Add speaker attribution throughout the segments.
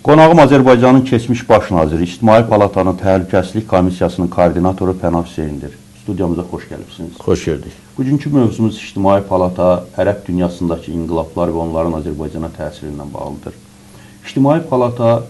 Speaker 1: Qonağım Azərbaycanın keçmiş baş naziri, İctimai Palatanın Təhlükəsizlik Komissiyasının koordinatoru Pənah Hüseyndir. Studiyamıza xoş gəlibsiniz.
Speaker 2: Xoş gördük.
Speaker 1: Bugünkü mövzumuz İctimai Palata, Ərəb dünyasındakı inqilablar və onların Azərbaycana təsirindən bağlıdır. İctimai Palata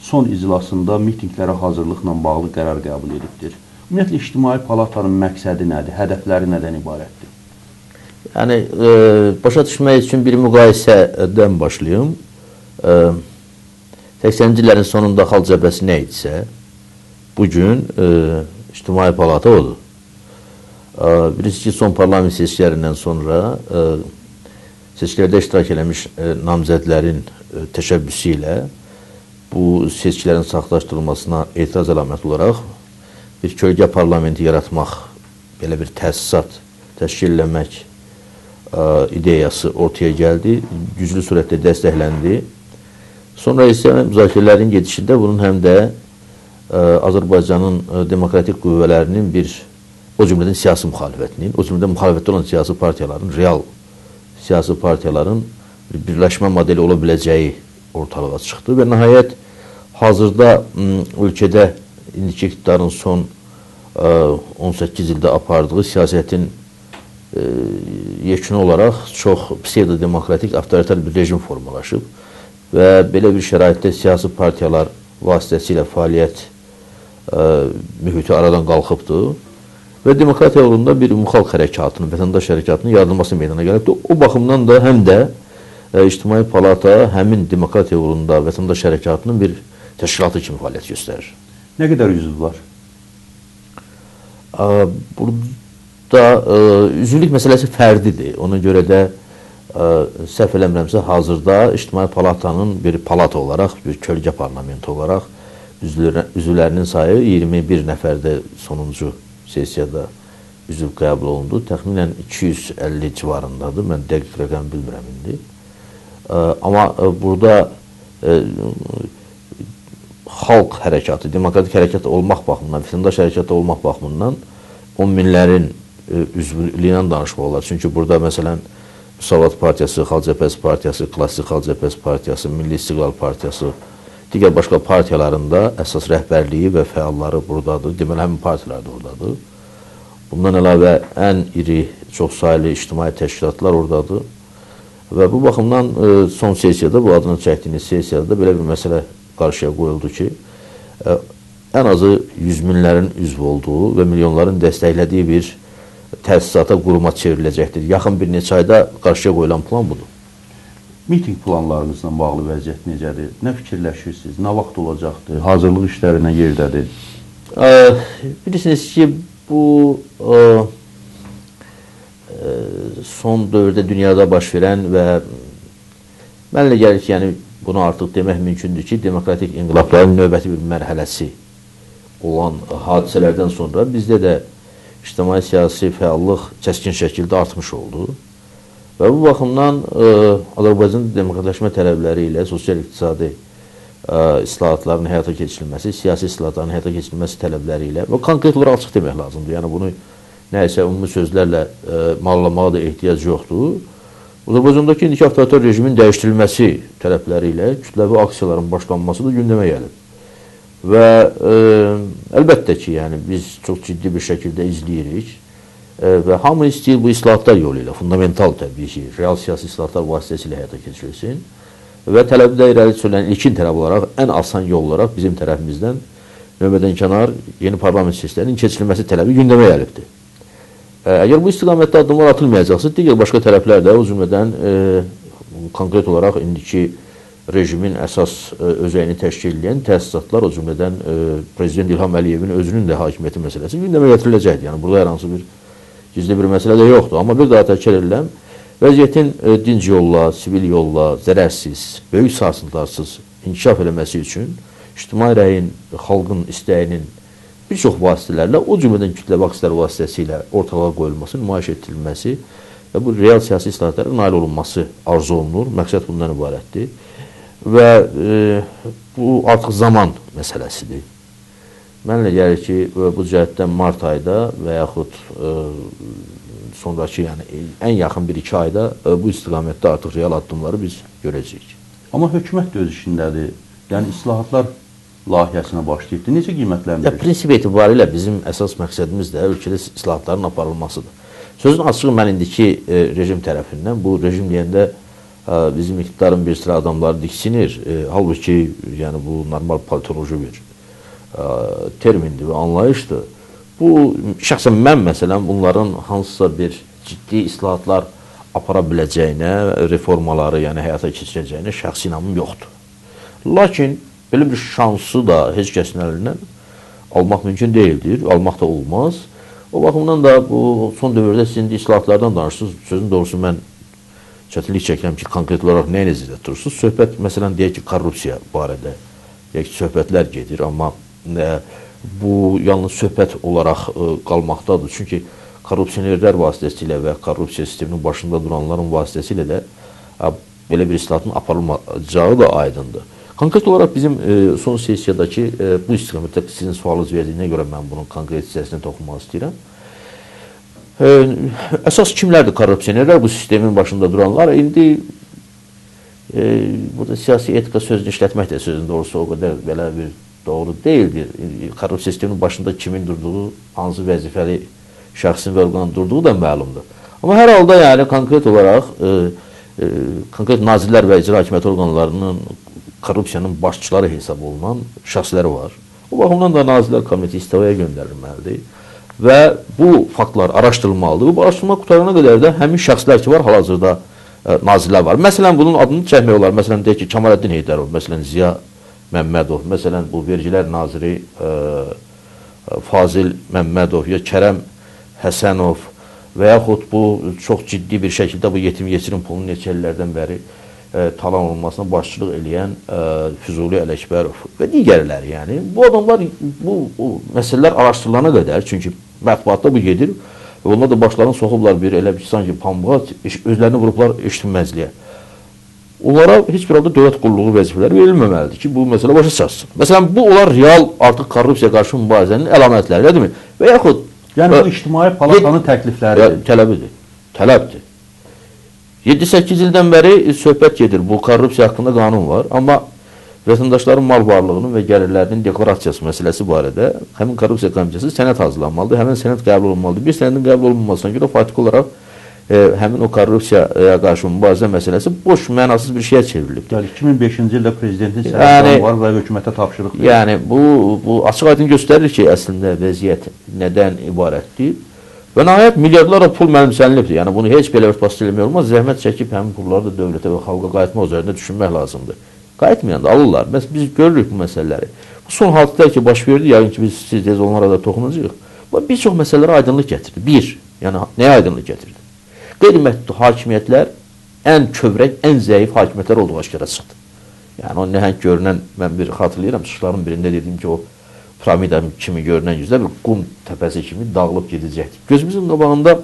Speaker 1: son iclasında mitinglərə hazırlıqla bağlı qərar qəbul edibdir. Ümumiyyətlə, İctimai Palatanın məqsədi nədir, hədəfləri nədən ibarətdir?
Speaker 2: Yəni, başa düşmək üçün bir müqayisədən başlayım. 80-ci illərin sonunda xalq cəbhəsi nə idisə, bugün İctimai Palata odur. Birisi ki, son parlament seçkilərindən sonra seçkilərdə iştirak eləmiş namizədlərin təşəbbüsü ilə bu seçkilərin saxtalaşdırılmasına etiraz əlaməti olaraq bir kölgə parlamenti yaratmaq, belə bir təsisat təşkil eləmək ideyası ortaya gəldi, güclü surətdə dəstəkləndi. Sonra isə müzakirələrin gedişində bunun həm də Azərbaycanın demokratik qüvvələrinin o cümlədən siyasi müxalifətinin, o cümlədən müxalifətdə olan siyasi partiyaların, real siyasi partiyaların birləşmə modeli ola biləcəyi ortalığa çıxdı və nəhayət hazırda ölkədə indiki iqtidarın son 18 ildə apardığı siyasətin yekunu olaraq çox pseudo-demokratik, avtoritar bir rejim formalaşıb və belə bir şəraitdə siyasi partiyalar vasitəsilə fəaliyyət mühiti aradan qalxıbdır və demokratiya uğrunda bir müxalq hərəkatının, vətəndaş hərəkatının yaradılması meydana gəlibdir. O baxımdan da həm də İctimai Palata həmin demokratiya uğrunda vətəndaş hərəkatının bir təşkilatı kimi fəaliyyət göstərir.
Speaker 1: Nə qədər üzv var?
Speaker 2: Burada üzvlük məsələsi fərdidir. Ona görə də səhv eləmirəmsə, hazırda İctimai Palatanın bir palata olaraq, bir kölgə parlamenti olaraq üzvlərinin sayı 21 nəfərdə sonuncu sessiyada üzv qəbul olundu. Təxminən 250 civarındadır. Mən dəqiq rəqəm bilmirəm indi. Amma burada xalq hərəkatı, demokratik hərəkat olmaq baxımından, vətəndaş hərəkatı olmaq baxımından 10 minlərin üzvlüyündən danışmaq olar. Çünki burada məsələn Müsavat Partiyası, Xalq Cəbhəsi Partiyası, Klassik Xalq Cəbhəsi Partiyası, Milli İstiqlal Partiyası, digər başqa partiyalarında əsas rəhbərliyi və fəalları buradadır. Deməli, həmin partiyalar da oradadır. Bundan əlavə ən iri, çox sayılı ictimai təşkilatlar oradadır. Və bu baxımdan son sessiyada, bu adını çəkdiyiniz sessiyada belə bir məsələ qarşıya qoyuldu ki, ən azı 100 minlərin üzv olduğu və milyonların dəstəklədiyi bir təsisata, quruma çevriləcəkdir. Yaxın bir neçə ayda qarşıya qoyulan plan budur.
Speaker 1: Miting planlarınızla bağlı vəziyyət necədir? Nə fikirləşirsiniz? Nə vaxt olacaqdır? Hazırlıq işləri nə yerdədir?
Speaker 2: Bilirsiniz ki, bu son dövrdə dünyada baş verən və mənlə gəlir ki, yəni bunu artıq demək mümkündür ki, demokratik inqilabların növbəti bir mərhələsi olan hadisələrdən sonra bizdə də ictimai-siyasi fəallıq kəskin şəkildə artmış oldu. Və bu baxımdan Azərbaycan demokratlaşma tələbləri ilə sosial-iqtisadi islahatların həyata keçirilməsi, siyasi islahatların həyata keçirilməsi tələbləri ilə və konkret olaraq açıq demək lazımdır. Yəni bunu nəyəsə ümumi sözlərlə mallamaya da ehtiyac yoxdur. Azərbaycandakı indiki avtoritar rejimin dəyişdirilməsi tələbləri ilə kütləvi aksiyaların başlanması da gündəmə gəlib. Və əlbəttə ki, yəni, biz çox ciddi bir şəkildə izləyirik və hamı istəyir bu islahatlar yolu ilə, fundamental təbii ki, real siyasi islahatlar vasitəsilə həyata keçirilsin və tələbdə irəli sürülən ilkin tələb olaraq, ən asan yol olaraq bizim tərəfimizdən növbədən kənar yeni parlament seçkilərinin keçirilməsi tələbi gündəmə gəlibdir. Əgər bu istiqamətdə addımlar atılmayacaqsa, digər başqa tərəflər də o cümlədən konkret olaraq indiki rejimin əsas özəyini təşkil edən təsisatlar, o cümlədən Prezident İlham Əliyevin özünün də hakimiyyəti məsələsi gündəmə gətiriləcəkdir. Yəni, burada hər hansı bir gizli bir məsələ də yoxdur. Amma bir daha təkrar edirəm, vəziyyətin dinc yolla, sivil yolla, zərərsiz, böyük sarsıntılarsız inkişaf eləməsi üçün ictimai rəyin, xalqın istəyinin bir çox vasitələrlə, o cümlədən kütləvi aksiylər vasitəsilə ortalığa qoyulması, nümayiş etdirilməsi və bu real siyasi islahatlara nail olunması arzu olunur. Məqsəd bundan ibarətdir. Və bu artıq zaman məsələsidir. Mənlə gəlir ki, bu cəhətdən mart ayda və yaxud sonraki, yəni ən yaxın 1-2 ayda bu istiqamətdə artıq real addımları biz görəcəyik.
Speaker 1: Amma hökumət də öz işindədir. Yəni islahatlar layihəsinə başlayıbdı. Necə qiymətləndirir?
Speaker 2: Prinsip etibarilə bizim əsas məqsədimiz də ölkədə islahatların aparılmasıdır. Sözün açığı mən indiki rejim tərəfindən, bu rejim deyəndə bizim iqtidarın bir sıra adamları diksinir. Halbuki yəni bu normal politoloji bir termindir və anlayışdır. Bu, şəxsən mən məsələn bunların hansısa bir ciddi islahatlar apara biləcəyinə, reformaları yəni həyata keçirəcəyinə şəxsi inamım yoxdur. Lakin belə bir şansı da heç kəsin əlindən almaq mümkün deyildir, almaq da olmaz. O baxımdan da bu son dövrdə siz indi islahatlardan danışırsınız. Sözün doğrusu mən çətinlik çəkirəm ki, konkret olaraq nəyə nəzərdə tutursunuz? Söhbət, məsələn, deyək ki, korrupsiya barədə deyək ki, söhbətlər gedir, amma bu yalnız söhbət olaraq qalmaqdadır. Çünki korrupsionerlər vasitəsilə və korrupsiya sisteminin başında duranların vasitəsilə də belə bir islahatın aparılmayacağı da aydındır. Konkret olaraq bizim son sessiyadakı bu istiqamətdə sizin sualınız verdiyinə görə mən bunun konkret hissəsinə toxunmaq istəyirəm. Əsas kimlərdir korrupsionerlər? Bu sistemin başında duranlar. İndi burada siyasi etika sözünü işlətmək də sözün doğrusu o qədər belə bir doğru deyildir. Korrupsiya sisteminin başında kimin durduğu, hansı vəzifəli şəxsin və orqanın durduğu da məlumdur. Amma hər halda yəni konkret olaraq konkret nazirlər və icra hakimiyyəti orqanlarının korrupsiyanın başçıları hesab olunan şəxsləri var. O baxımdan da Nazirlər Komiteti istifaya göndərilməlidir və bu faktlar araşdırılmalıdır. Bu araşdırma qutarana qədər də həmin şəxslər ki var, hal-hazırda nazirlər var. Məsələn, bunun adını çəkmək olar. Məsələn, deyək ki, Kamaləddin Heydərov, məsələn, Ziya Məmmədov, məsələn, bu vergilər naziri Fazil Məmmədov, ya Kərəm Həsənov və yaxud bu çox ciddi bir şəkildə bu yetim yesirin pulunu neçə illərdən bəri talan olunmasına başçılıq eləyən Füzuli Ələkbərov və digərləri. Yəni, bu adamlar bu məsələlər araşdırılana qədər, çünki mətbuatda bu gedir və onlar da başlarını soxublar bir elə bir sanki pambığa, özlərini vurublar eşitməzliyə. Onlara heç bir halda dövlət qulluğu vəzifələri verilməməlidir ki, bu məsələ başa çatsın. Məsələn, bu onlar real artıq korrupsiya qarşı mübarizənin əlamətləri, elədirmi? Və yaxud
Speaker 1: yəni bu ictimai palatanın təklifləridir.
Speaker 2: Tələbidir. Tələbdir. 7-8 ildən bəri söhbət gedir. Bu korrupsiya haqqında qanun var. Amma vətəndaşların mal varlığının və gəlirlərinin deklarasiyası məsələsi barədə həmin korrupsiya komitəsi sənəd hazırlanmalıdır. Həmin sənəd qəbul olunmalıdır. Bir sənədin qəbul olunmasına görə faktiki olaraq həmin o korrupsiyaya qarşı mübarizə məsələsi boş, mənasız bir şeyə çevrilib.
Speaker 1: Yəni 2005-ci ildə prezidentin sənədi var və hökumətə tapşırıq verir.
Speaker 2: Yəni bu açıq-aydın göstərir ki, əslində vəziyyət nədən ibarətdir. Və nəhayət milyardlarla pul mənimsənilibdir. Yəni bunu heç belə örtbas eləmək olmaz. Zəhmət çəkib həmin pulları da dövlətə və xalqa qayıtma üzərində düşünmək lazımdır. Qayıtmayan da alırlar. Biz görürük bu məsələləri. Bu son hadisələr ki baş verdi, yəqin ki biz siz onlara da toxunacağıq. Bu bir çox məsələlərə aydınlıq gətirdi. Bir, yəni nəyə aydınlıq gətirdi? Qeyri-məhdud hakimiyyətlər ən kövrək, ən zəif hakimiyyətlər olduğu aşkara çıxdı. Yəni o nəhəng görünən, mən bir xatırlayıram, çıxışların birində dedim ki, o piramida kimi görünən yüzdə bir qum təpəsi kimi dağılıb gedəcəkdir. Gözümüzün qabağında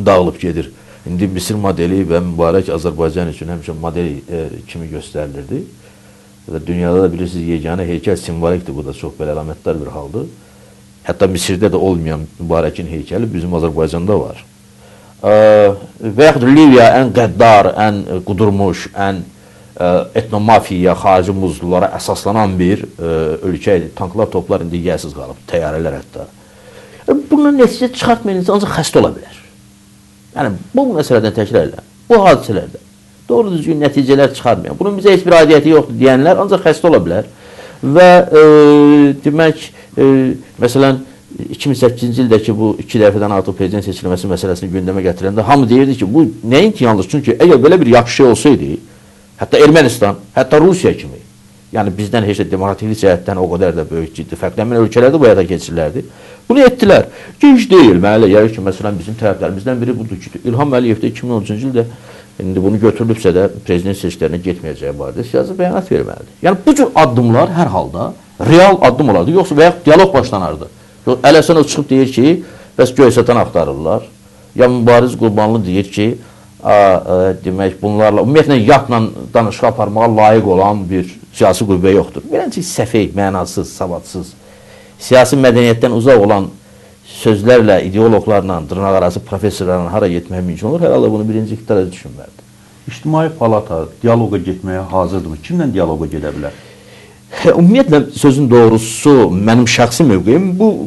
Speaker 2: dağılıb gedir. İndi Misir modeli və mübarək Azərbaycan üçün həmişə model kimi göstərilirdi. Və dünyada da bilirsiniz, yeganə heykəl simvolikdir, bu da çox belə əlamətdar bir haldır. Hətta Misirdə də olmayan mübarəkin heykəli bizim Azərbaycanda var. Və yaxud Liviya ən qəddar, ən qudurmuş, ən etnomafiya, xarici muzlulara əsaslanan bir ölkə idi. Tanklar, toplar indi yiyəsiz qalıb, təyyarələr hətta. Bundan nəticə çıxartmayınca ancaq xəstə ola bilər. Yəni, bu məsələdən təkrar edirəm. Bu hadisələrdə doğru düzgün nəticələr çıxartmayan, bunun bizə heç bir aidiyyəti yoxdur deyənlər ancaq xəstə ola bilər. Və demək, məsələn, 2008-ci ildəki bu 2 dəfədən artıq prezident seçilməsi məsələsini gündəmə gətirəndə hamı deyirdi ki, bu nəinki yanlış? Çünki əgər belə bir yaxşı şey olsaydı, hətta Ermənistan, hətta Rusiya kimi, yəni bizdən heç də demokratiklik cəhətdən o qədər də böyük ciddi fərqlənmən ölkələrdə bu həyata keçirilərdi. Bunu etdilər. Gec deyil, mənə elə gəlir ki, məsələn, bizim tərəflərimizdən biri budur ki, İlham Əliyev də 2013-cü ildə indi bunu götürülübsə də prezident seçkilərinə getməyəcəyi barədə siyasi bəyanat verməlidir. Yəni bu cür addımlar hər halda real addım olardı, yoxsa və ya dialoq başlanardı. Əli Həsənov çıxıb deyir ki, bəs Göysatan axtarırlar. Ya Mübariz Qurbanlı deyir ki, demək bunlarla, ümumiyyətlə yatla danışıq aparmağa layiq olan bir siyasi qüvvə yoxdur. Beləncə səfey, mənasız, savadsız, siyasi mədəniyyətdən uzaq olan sözlərlə, ideoloqlarla, dırnaq arası professorlarla hara getmək mümkün olur. Hər halda bunu birinci iqtidar düşünməlidir.
Speaker 1: İctimai palata diyaloqa getməyə hazırdırmı? Kimlə diyaloqa gedə bilər?
Speaker 2: Ümumiyyətlə, sözün doğrusu, mənim şəxsi mövqeyim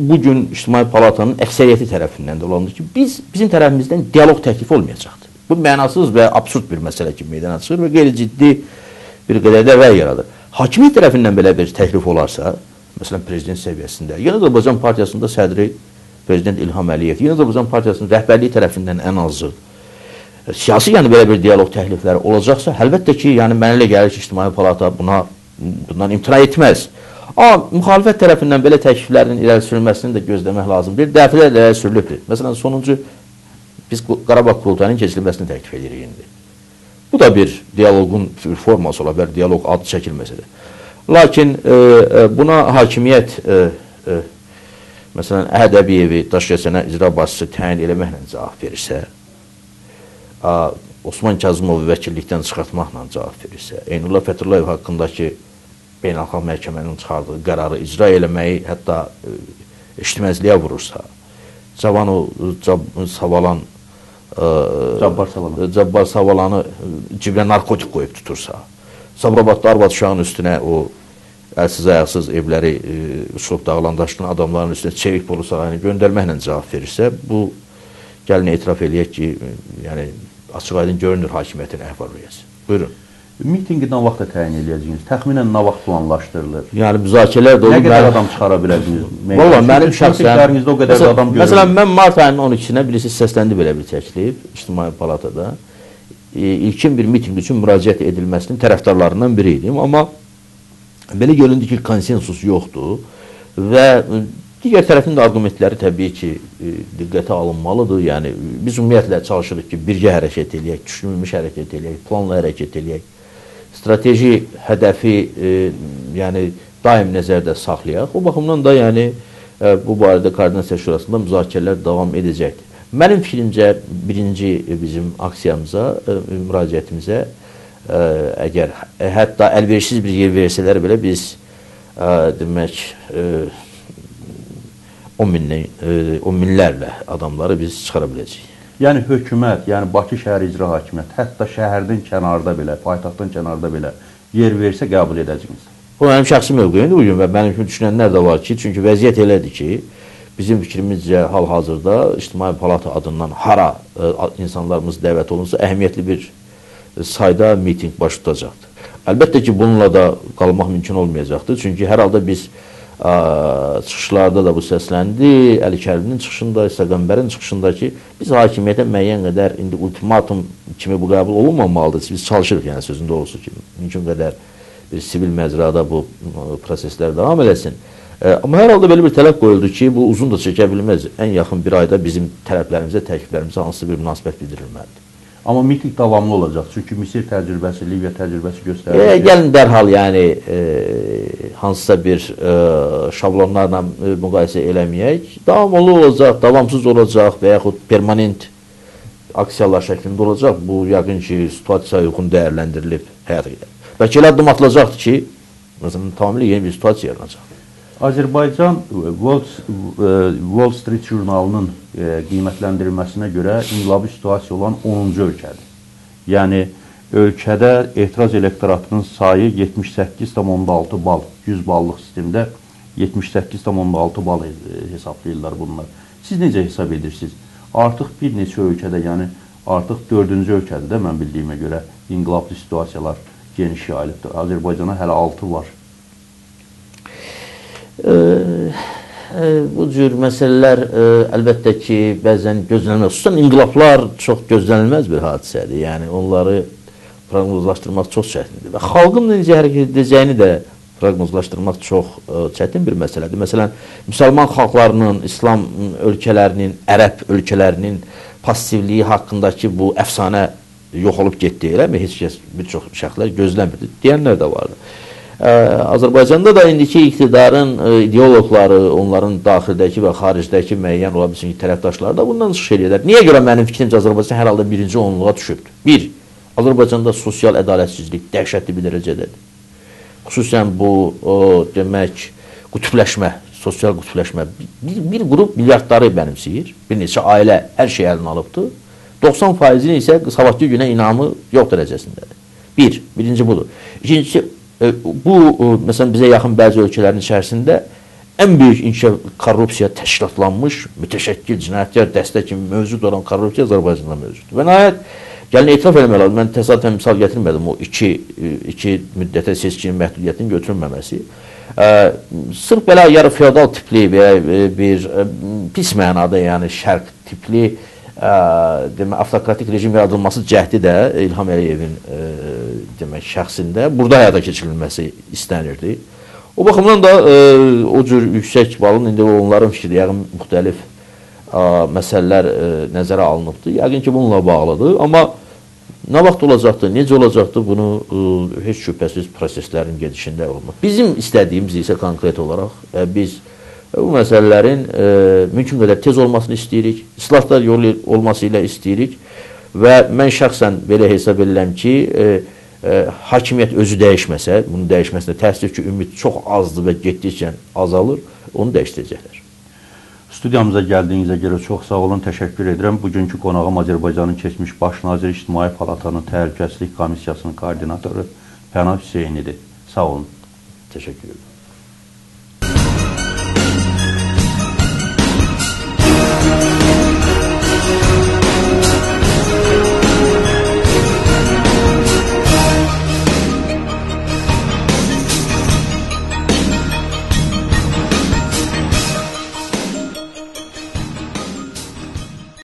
Speaker 2: bugün İctimai Palatanın əksəriyyəti tərəfindən də olandır ki, bizim tərəfimizdən dialoq təklifi olmayacaqdır. Bu mənasız və absurd bir məsələ kimi meydana çıxır və qeyri-ciddi bir qədər də rəy yaradır. Hakimiyyət tərəfindən belə bir təklif olarsa, məsələn, prezident səviyyəsində, Yeni Azərbaycan Partiyasında sədri prezident İlham Əliyev, Yeni Azərbaycan Partiyasının rəhbərliyi tərəfindən ən azı siyasi, yəni belə bir dialoq təklifləri olacaqsa, əlbəttə ki, yəni mənə elə gəlir ki, İctimai Palata bundan imtina etməz. Amma müxalifət tərəfindən belə təkliflərin irəli sürülməsini də gözləmək lazımdır. Dəfələrlə irəli sürülübdür. Məsələn, sonuncu biz Qarabağ qurultayının keçirilməsini təklif edirik indi. Bu da bir dialoqun forması ola bilər, dialoq adı çəkilməsə də. Lakin buna hakimiyyət məsələn, Əhəd Əbiyevi Daşkəsənə icra başçısı təyin eləməklə cavab verirsə, Osman Kazımovu vəkillikdən çıxartmaqla cavab verirsə, Eynullah Fəthullayev haqqındakı beynəlxalq məhkəmənin çıxardığı qərarı icra eləməyi hətta eşitməzliyə vurursa, Cabbar Savalanı cibinə narkotik qoyub tutursa, Sabirabadda arvad uşağının üstünə o əlsiz ayaqsız evləri uçulub dağılandaşdıran adamların üstünə çevik polu sarayını göndərməklə cavab verirsə, bu gəlin etiraf eləyək ki, yəni açıq aydın görünür hakimiyyətin əhval-ruhiyyəsi. Buyurun.
Speaker 1: Mitinqi nə vaxta təyin edəcəksiniz? Təxminən nə vaxt planlaşdırılır?
Speaker 2: Yəni müzakirələr də olur.
Speaker 1: Nə qədər adam çıxara bilərsiniz?
Speaker 2: Valla mənim şəxsən,
Speaker 1: o qədər adam görürüm.
Speaker 2: Məsələn, mən mart ayının 12-nə birisi səsləndi belə bir təklif İctimai Palatada. İlkin bir mitinq üçün müraciət edilməsinin tərəfdarlarından biri idim. Amma belə göründü ki, konsensus yoxdur və digər tərəfin də argumentləri təbii ki, diqqətə alınmalıdır. Yəni, biz ümumiyyətlə çalışırıq ki, birgə hərəkət eləyək, düşünülmüş hərəkət eləyək, planla hərəkət eləyək. Strateji hədəfi yəni, daim nəzərdə saxlayaq. O baxımdan da yəni, bu barədə Koordinasiya Şurasında müzakirələr davam edəcəkdir. Mənim fikrimcə, birinci bizim aksiyamıza, müraciətimizə, əgər hətta əlverişsiz bir yer versələr belə biz demək 10 minlərlə adamları biz çıxara biləcəyik.
Speaker 1: Yəni hökumət, yəni Bakı şəhər icra hakimiyyəti, hətta şəhərdən kənarda belə, paytaxtdan kənarda belə yer versə qəbul edəcəksiniz.
Speaker 2: Bu mənim şəxsi mövqeyimdir bugün və mənim kimi düşünənlər də var ki, çünki vəziyyət elədir ki, bizim fikrimizcə hal-hazırda İctimai Palata adından hara insanlarımız dəvət olunsa, əhəmiyyətli bir sayda mitinq baş tutacaqdır. Əlbəttə ki, bununla da qalmaq mümkün olmayacaqdır, çünki hər halda biz çıxışlarda da bu səsləndi, Əli Kərvinin çıxışında, Səqəmbərin çıxışında ki, biz hakimiyyətə müəyyən qədər indi ultimatum kimi bu qəbul olunmamalıdır. Biz çalışırıq, yəni sözün doğrusu ki, mümkün qədər bir sivil məcrada bu proseslər davam edəsin. Amma hər halda belə bir tələb qoyuldu ki, bu uzun da çəkə bilməz. Ən yaxın bir ayda bizim tələblərimizə, təkliflərimizə hansı bir münasibət bildirilməlidir.
Speaker 1: Amma miting davamlı olacaq. Çünki Misir təcrübəsi, Liviya təcrübəsi göstərir.
Speaker 2: Gəlin dərhal yəni hansısa bir şablonlarla müqayisə eləməyək. Davamlı olacaq, davamsız olacaq və yaxud permanent aksiyalar şəklində olacaq. Bu yəqin ki, situasiyaya uyğun dəyərləndirilib həyata gedər. Bəlkə elə addım atılacaqdır ki, məsələn, tamamilə yeni bir situasiya yaranacaq.
Speaker 1: Azərbaycan Wall Street jurnalının qiymətləndirilməsinə görə inqilabi situasiya olan 10-cu ölkədir. Yəni, ölkədə etiraz elektoratının sayı 78,6 bal, 100 ballıq sistemdə 78,6 bal hesablayırlar bunlar. Siz necə hesab edirsiniz? Artıq bir neçə ölkədə, yəni artıq 4-cü ölkədə də mən bildiyimə görə inqilablı situasiyalar geniş yayılıbdır. Azərbaycana hələ 6 var.
Speaker 2: Bu cür məsələlər əlbəttə ki, bəzən gözlənilməz. Xüsusən inqilablar çox gözlənilməz bir hadisədir. Yəni, onları proqnozlaşdırmaq çox çətindir. Və xalqın necə hərəkət edəcəyini də proqnozlaşdırmaq çox çətin bir məsələdir. Məsələn, müsəlman xalqlarının, İslam ölkələrinin, ərəb ölkələrinin passivliyi haqqındakı bu əfsanə yox olub getdi, eləmi? Heç kəs, bir çox şəxslər gözləmirdi. Deyənlər də vardı. Azərbaycanda da indiki iqtidarın ideoloqları, onların daxildəki və xaricdəki müəyyən ola bilsin ki, tərəfdaşları da bundan çıxış edirlər. Niyə görə mənim fikrimcə Azərbaycan hər halda birinci onluğa düşübdür? Bir, Azərbaycanda sosial ədalətsizlik dəhşətli bir dərəcədədir. Xüsusən bu, demək, qütbləşmə, sosial qütbləşmə bir qrup milyardları mənimsəyir, bir neçə ailə hər şey əlinə alıbdır, 90%-in isə sabahki günə inamı yox dərəcəsindədir. Birinci budur. İkincisi, Bu, məsələn, bizə yaxın bəzi ölkələrin içərisində ən böyük inkişaf korrupsiya təşkilatlanmış, mütəşəkkil cinayətkar dəstə kimi mövcud olan korrupsiya Azərbaycanda mövcuddur. Və nəhayət, gəlin etiraf eləmək lazım. Mən təsadüfən misal gətirmədim o iki müddətə seçkinin məhdudiyyətinin götürülməməsi. Sırf belə yarı feodal tipli və bir pis mənada, yəni şərq tipli avtokratik rejim yaradılması cəhdi də İlham Əliyevin şəxsində burada həyata keçirilməsi istənirdi. O baxımdan da o cür yüksək balın indi onların fikri, yəqin müxtəlif məsələlər nəzərə alınıbdır. Yəqin ki, bununla bağlıdır. Amma nə vaxt olacaqdır, necə olacaqdır, bunu heç şübhəsiz proseslərin gedişində olmaq. Bizim istədiyimiz isə konkret olaraq biz bu məsələlərin mümkün qədər tez olmasını istəyirik, islahatlar yolu olması ilə istəyirik və mən şəxsən belə hesab edirəm ki, hakimiyyət özü dəyişməsə, bunun dəyişməsində təəssüf ki, ümid çox azdır və getdikcə azalır, onu dəyişdirəcəklər.
Speaker 1: Studiyamıza gəldiyinizə görə çox sağ olun, təşəkkür edirəm. Bugünkü qonağım Azərbaycanın keçmiş baş naziri İctimai Palatanın Təhlükəsizlik Komissiyasının koordinatoru Pənah Hüseynidir. Sağ olun.
Speaker 2: Təşəkkür edirəm.